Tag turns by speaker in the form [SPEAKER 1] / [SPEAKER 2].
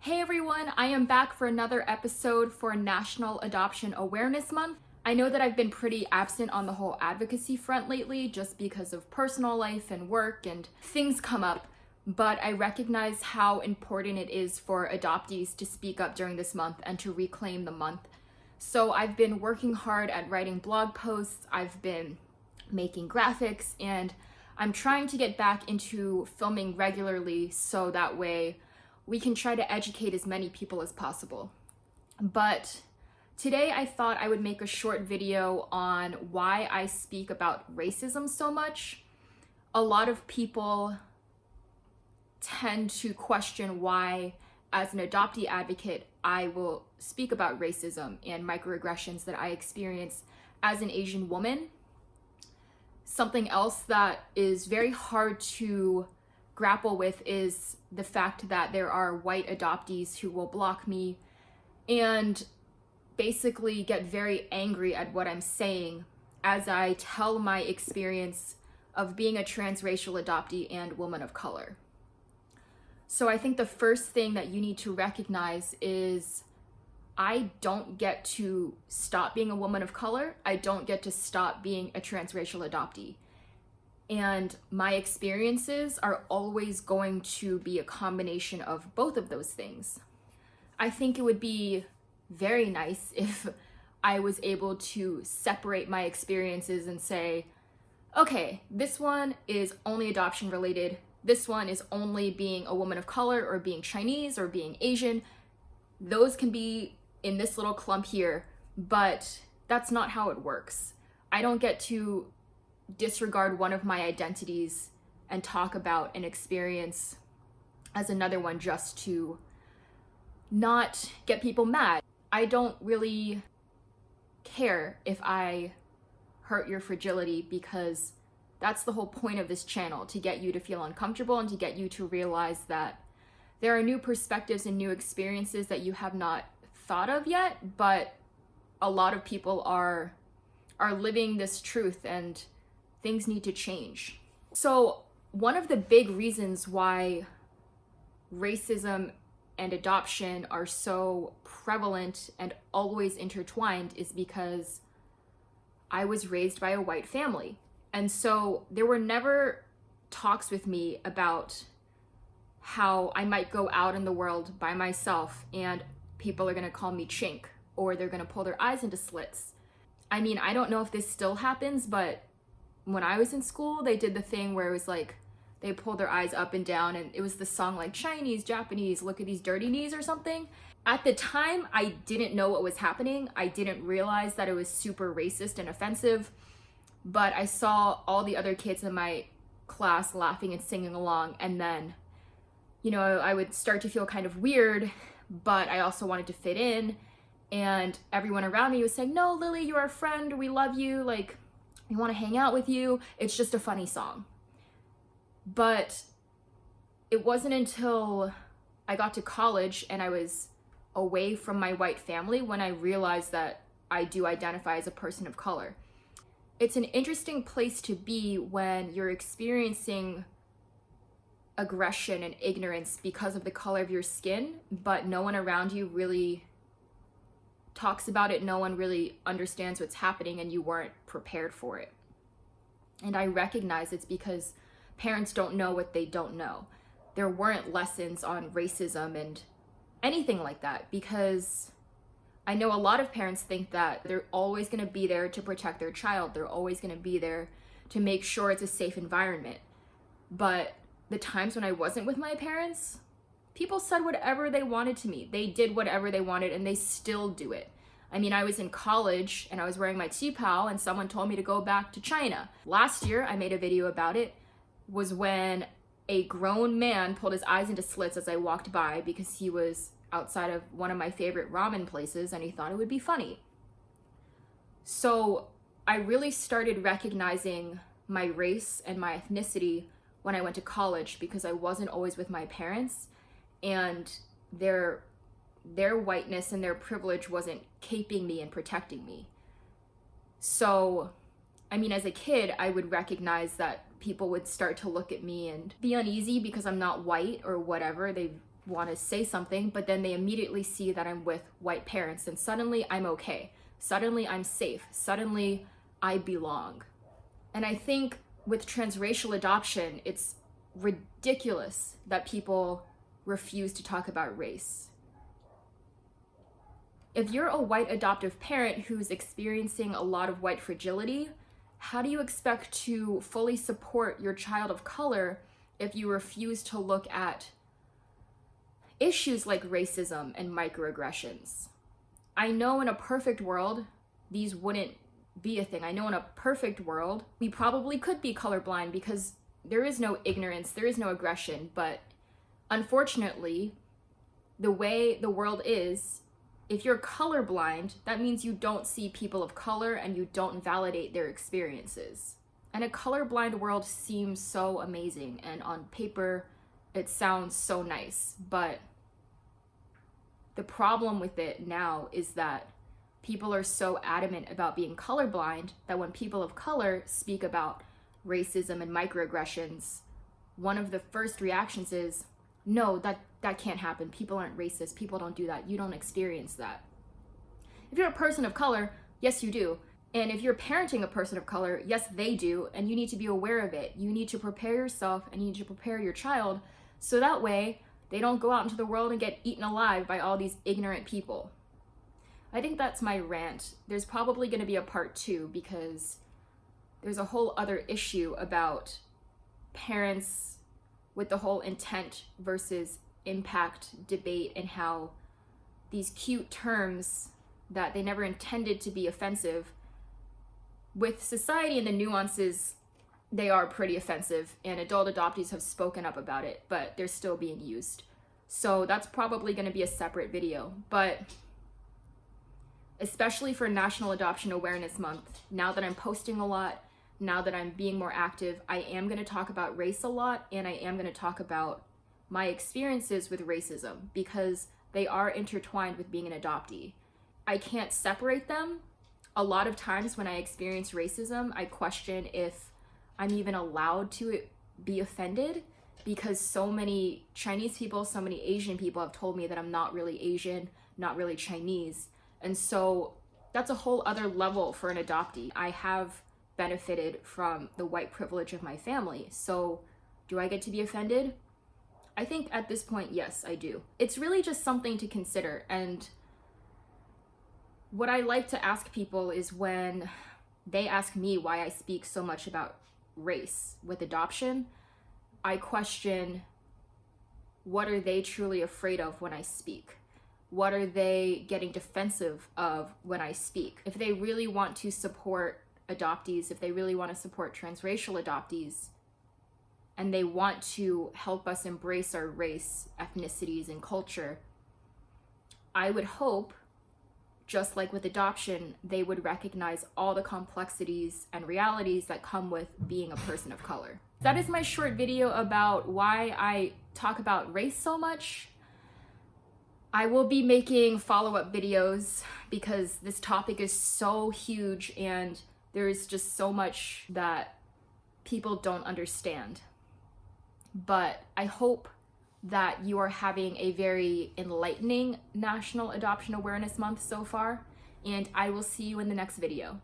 [SPEAKER 1] Hey everyone, I am back for another episode for National Adoption Awareness Month. I know that I've been pretty absent on the whole advocacy front lately just because of personal life and work and things come up, but I recognize how important it is for adoptees to speak up during this month and to reclaim the month. So I've been working hard at writing blog posts, I've been making graphics, and I'm trying to get back into filming regularly so that way we can try to educate as many people as possible. But today I thought I would make a short video on why I speak about racism so much. A lot of people tend to question why, as an adoptee advocate, I will speak about racism and microaggressions that I experience as an Asian woman. Something else that is very hard to grapple with is the fact that there are white adoptees who will block me and basically get very angry at what I'm saying as I tell my experience of being a transracial adoptee and woman of color. So I think the first thing that you need to recognize is I don't get to stop being a woman of color. I don't get to stop being a transracial adoptee. And my experiences are always going to be a combination of both of those things. I think it would be very nice if I was able to separate my experiences and say, okay, this one is only adoption related. This one is only being a woman of color or being Chinese or being Asian. Those can be in this little clump here, but that's not how it works. I don't get to disregard one of my identities and talk about an experience as another one just to not get people mad. I don't really care if I hurt your fragility because that's the whole point of this channel, to get you to feel uncomfortable and to get you to realize that there are new perspectives and new experiences that you have not thought of yet, but a lot of people are living this truth and things need to change. So one of the big reasons why racism and adoption are so prevalent and always intertwined is because I was raised by a white family. And so there were never talks with me about how I might go out in the world by myself and people are gonna call me chink or they're gonna pull their eyes into slits. I mean, I don't know if this still happens, but when I was in school, they did the thing where it was like, they pulled their eyes up and down and it was the song like Chinese, Japanese, look at these dirty knees or something. At the time, I didn't know what was happening. I didn't realize that it was super racist and offensive, but I saw all the other kids in my class laughing and singing along. And then, I would start to feel kind of weird, but I also wanted to fit in. And everyone around me was saying, no, Lily, you're our friend. We love you. Like, we want to hang out with you. It's just a funny song. But it wasn't until I got to college and I was away from my white family when I realized that I do identify as a person of color. It's an interesting place to be when you're experiencing aggression and ignorance because of the color of your skin, but no one around you really talks about it. No one really understands what's happening and you weren't prepared for it. And I recognize it's because parents don't know what they don't know. There weren't lessons on racism and anything like that because I know a lot of parents think that they're always going to be there to protect their child. They're always going to be there to make sure it's a safe environment. But the times when I wasn't with my parents, people said whatever they wanted to me. They did whatever they wanted and they still do it. I mean, I was in college and I was wearing my qipao and someone told me to go back to China. Last year, I made a video about it, was when a grown man pulled his eyes into slits as I walked by because he was outside of one of my favorite ramen places and he thought it would be funny. So I really started recognizing my race and my ethnicity when I went to college because I wasn't always with my parents and their whiteness and their privilege wasn't caping me and protecting me. So, I mean, as a kid, I would recognize that people would start to look at me and be uneasy because I'm not white or whatever. They want to say something, but then they immediately see that I'm with white parents, and suddenly I'm okay. Suddenly I'm safe. Suddenly I belong. And I think with transracial adoption, it's ridiculous that people refuse to talk about race. If you're a white adoptive parent who's experiencing a lot of white fragility, how do you expect to fully support your child of color if you refuse to look at issues like racism and microaggressions? I know in a perfect world, these wouldn't be a thing. I know in a perfect world, we probably could be colorblind because there is no ignorance, there is no aggression, but unfortunately, the way the world is, if you're colorblind, that means you don't see people of color and you don't validate their experiences. And a colorblind world seems so amazing, and on paper, it sounds so nice, but the problem with it now is that people are so adamant about being colorblind that when people of color speak about racism and microaggressions, one of the first reactions is, no, that can't happen. People aren't racist. People don't do that. You don't experience that. If you're a person of color, yes, you do. And if you're parenting a person of color, yes, they do. And you need to be aware of it. You need to prepare yourself and you need to prepare your child so that way they don't go out into the world and get eaten alive by all these ignorant people. I think that's my rant. There's probably going to be a part 2 because there's a whole other issue about parents with the whole intent versus impact debate and how these cute terms that they never intended to be offensive, with society and the nuances, they are pretty offensive, and adult adoptees have spoken up about it, but they're still being used. So that's probably going to be a separate video. But especially for National Adoption Awareness Month, now that I'm posting a lot, now that I'm being more active, I am going to talk about race a lot, and I am going to talk about my experiences with racism because they are intertwined with being an adoptee. I can't separate them. A lot of times when I experience racism, I question if I'm even allowed to be offended because so many Chinese people, so many Asian people have told me that I'm not really Asian, not really Chinese. And so that's a whole other level for an adoptee. I have benefited from the white privilege of my family. So do I get to be offended? I think at this point, yes, I do. It's really just something to consider. And what I like to ask people is when they ask me why I speak so much about race with adoption, I question, what are they truly afraid of when I speak? What are they getting defensive of when I speak? If they really want to support adoptees, if they really want to support transracial adoptees, and they want to help us embrace our race, ethnicities, and culture, I would hope, just like with adoption, they would recognize all the complexities and realities that come with being a person of color. That is my short video about why I talk about race so much. I will be making follow-up videos because this topic is so huge and there is just so much that people don't understand. But I hope that you are having a very enlightening National Adoption Awareness Month so far, and I will see you in the next video.